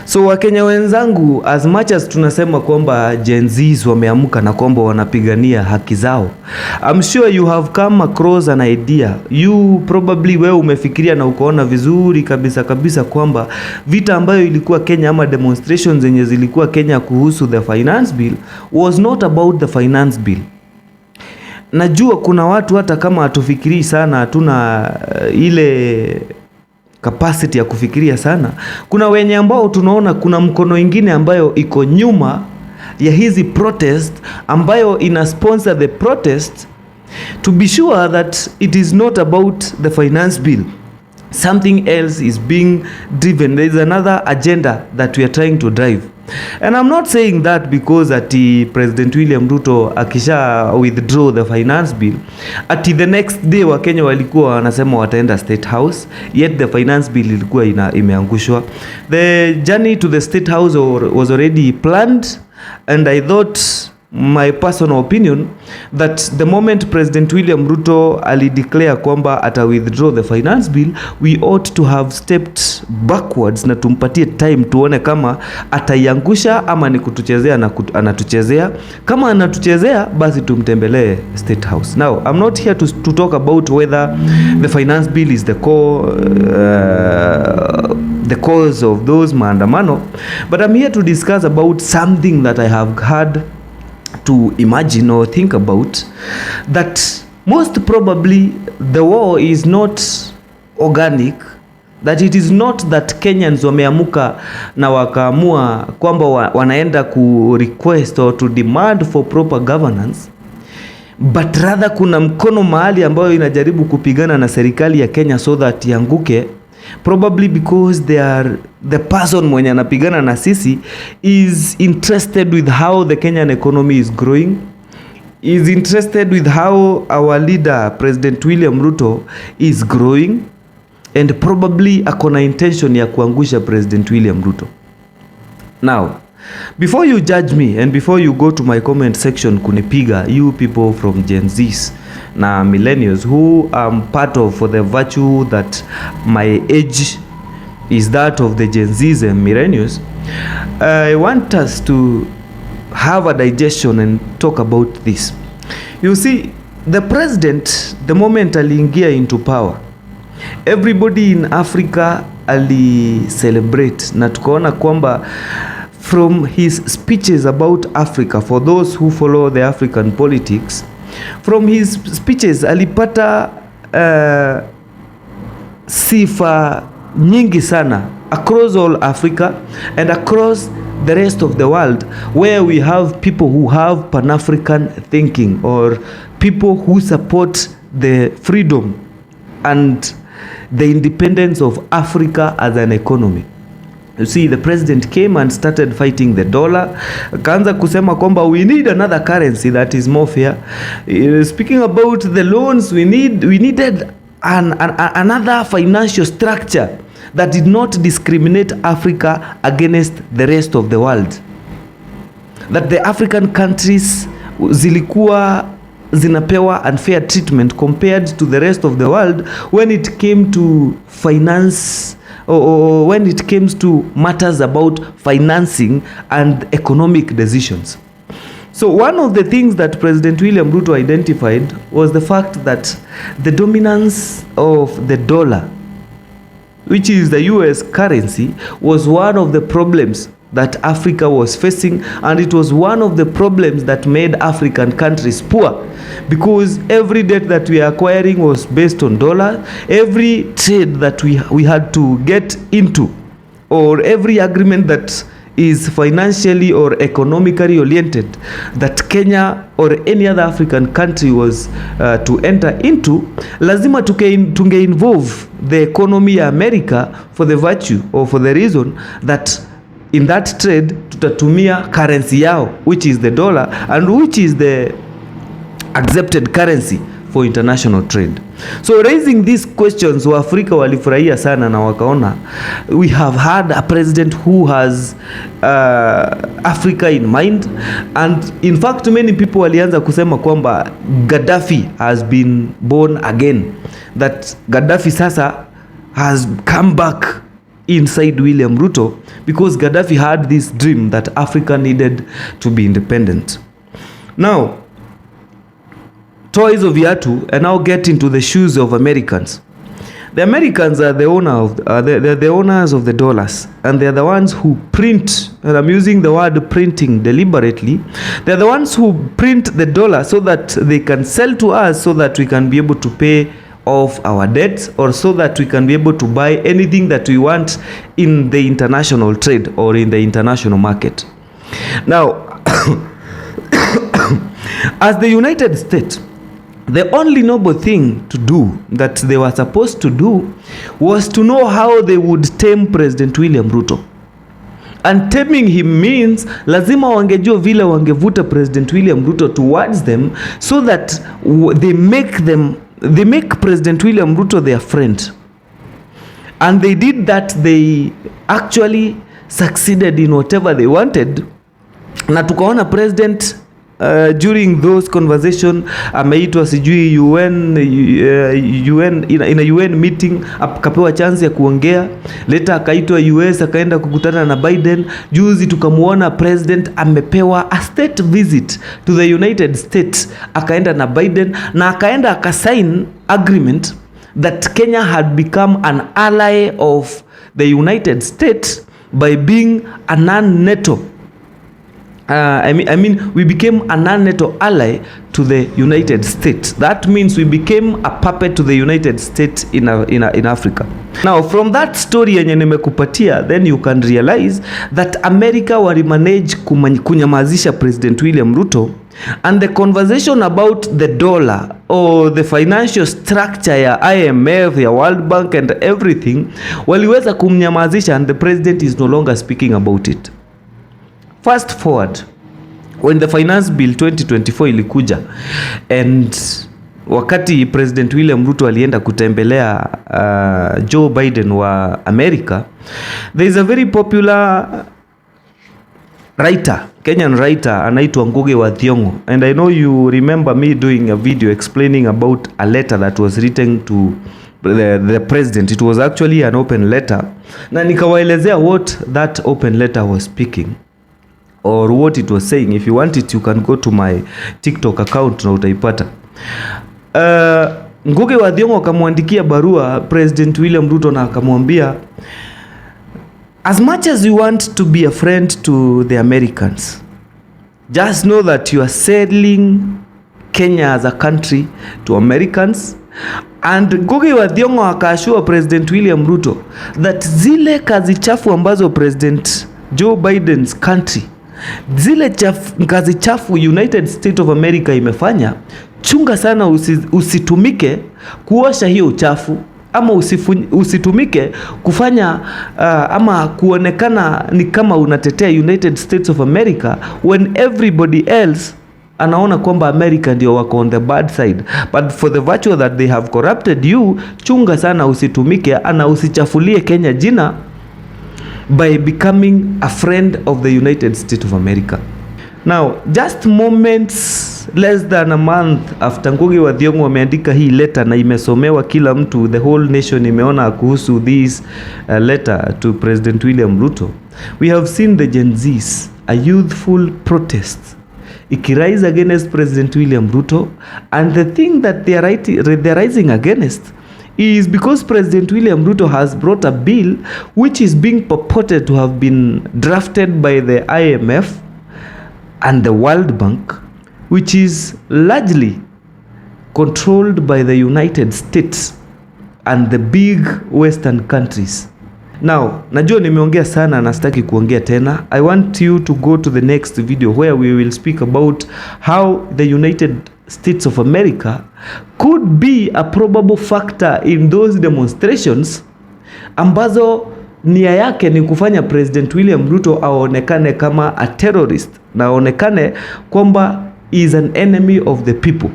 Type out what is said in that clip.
So Wakenya wenzangu, as much as tunasema kwamba Gen Zs wameamka na kwamba wanapigania haki zao, I'm sure you have come across an idea. You probably wewe umefikiria na ukaona vizuri kabisa kwamba vita ambayo ilikuwa Kenya ama demonstrations zenye zilikuwa Kenya kuhusu the finance bill was not about the finance bill. Najua kuna watu hata kama hatufikirii sana, hatuna ile capacity ya kufikiria sana. Kuna wenye ambao tunaona kuna mkono ingine ambayo iko nyuma ya hizi protest, ambayo ina sponsor the protest, to be sure that it is not about the finance bill. Something else is being driven. There is another agenda that we are trying to drive. And I'm not saying that because President William Ruto akisha withdraw the finance bill, the next day Wakenya walikuwa wanasema wataenda State House, yet the finance bill ilikuwa imeangushwa. The journey to the State House was already planned, and I thought, my personal opinion, that the moment President William Ruto alideclare kwamba ata withdraw the finance bill, we ought to have stepped backwards na tumpatie time tuone kama ataiangusha ama ni kutuchezea na anatuchezea. Kama anatuchezea, basi tumtembelee State House. Now, I'm not here to talk about whether the finance bill is the cause of those maandamano, but I'm here to discuss about something that I have had to imagine or think about, that most probably the war is not organic, that it is not that Kenyans wameamuka na wakaamua kwamba wanaenda ku request or to demand for proper governance, but rather kuna mkono mahali ambayo inajaribu kupigana na serikali ya Kenya so that yanguke, probably because the person mwenye anapigana na sisi is interested with how the Kenyan economy is growing, is interested with how our leader President William Ruto is growing, and probably akona intention ya kuangusha President William Ruto. Now, before you judge me and before you go to my comment section kunipiga, you people from Gen Zs na millennials who I'm part of, for the virtue that my age is that of the Gen Zs and millennials, I want us to have a digestion and talk about this. You see, the president, the moment aliingia into power, everybody in Africa celebrate, na tukaona kwamba from his speeches about Africa, for those who follow the African politics, from his speeches alipata sifa nyingi sana across all Africa and across the rest of the world, where we have people who have Pan-African thinking, or people who support the freedom and the independence of Africa as an economy. You see, the president came and started fighting the dollar. Kaanza kusema kwamba we need another currency that is more fair. Speaking about the loans, we needed another financial structure that did not discriminate Africa against the rest of the world. That the African countries zilikuwa zinapewa unfair treatment compared to the rest of the world when it came to finance, or when it comes to matters about financing and economic decisions. So one of the things that President William Ruto identified was the fact that the dominance of the dollar, which is the US currency, was one of the problems that Africa was facing, and it was one of the problems that made African countries poor, because every debt that we are acquiring was based on dollar. Every trade that we had to get into, or every agreement that is financially or economically oriented that Kenya or any other African country was to enter into, lazima tunge involve the economy ya America, for the virtue or for the reason that in that trade tutatumia currency yao, which is the dollar, and which is the accepted currency for international trade. So raising these questions, Waafrika walifurahia sana na wakaona we have had a president who has Africa in mind, and in fact many people walianza kusema kwamba Gaddafi has been born again, that Gaddafi sasa has come back inside William Ruto, because Gaddafi had this dream that Africa needed to be independent. Now, toys of viatu, and now get into the shoes of Americans. The Americans are the the owners of the dollars, and they are the ones who print, and I'm using the word printing deliberately. They are the ones who print the dollar so that they can sell to us, so that we can be able to pay off our debts, or so that we can be able to buy anything that we want in the international trade or in the international market. Now, as the United States, the only noble thing to do that they were supposed to do was to know how they would tame President William Ruto. And taming him means lazima wangejua vile wangevuta President William Ruto towards them, so that they make President William Ruto their friend. And they did that. They actually succeeded in whatever they wanted. Na tukaona president during those conversation ameitwa sijui UN in a UN meeting, akapewa chance ya kuongea. Later akaitwa US, akaenda kukutana na Biden. Juzi tukamuona president amepewa a state visit to the United States, akaenda na Biden, na akaenda akasign agreement that Kenya had become an ally of the United States by being a non-NATO I mean, we became a non-NATO ally to the United States. That means we became a puppet to the United States in Africa. Now, from that story yenye nimekupatia, then you can realize that America walimanage kunyamazisha President William Ruto, and the conversation about the dollar or the financial structure ya IMF, ya World Bank and everything, waliweza kumnyamazisha, and the president is no longer speaking about it. Fast forward, when the finance bill 2024 ilikuja, and wakati President William Ruto alienda kutembelea Joe Biden wa America, there is a very popular writer, Kenyan writer, anaitwa Ngugi wa Thiong'o, and I know you remember me doing a video explaining about a letter that was written to the president. It was actually an open letter, na nikawaelezea what that open letter was speaking, or what it was saying. If you want it, you can go to my TikTok account na utaipata. Ngugi wa Thiong'o akamwandikia barua President William Ruto na akamwambia, as much as you want to be a friend to the Americans, just know that you are selling Kenya as a country to Americans. And Ngugi wa Thiong'o akaashua President William Ruto that zile kazi chafu ambazo President Joe Biden's country, zile kazi chafu United States of America imefanya, chunga sana usitumike kuosha hiyo uchafu, ama usitumike kufanya ama kuonekana ni kama unatetea United States of America when everybody else anaona kwamba America ndio wako on the bad side. But for the virtue that they have corrupted you, chunga sana usitumike ana usichafulie Kenya jina by becoming a friend of the United States of America. Now, just moments less than a month after Ngugi wa Thiong'o ameandika hii letter na imesomewa kila mtu, the whole nation imeona kuhusu this letter to President William Ruto, we have seen the Gen Zs, a youthful protest ikirise against President William Ruto, and the thing that they are rising against is because President William Ruto has brought a bill which is being purported to have been drafted by the IMF and the World Bank, which is largely controlled by the United States and the big Western countries. Now, najua nimeongea sana na sitaki kuongea tena. I want you to go to the next video where we will speak about how the United States of America could be a probable factor in those demonstrations ambazo nia yake ni kufanya President William Ruto aonekane kama a terrorist, na aonekane kwamba is an enemy of the people.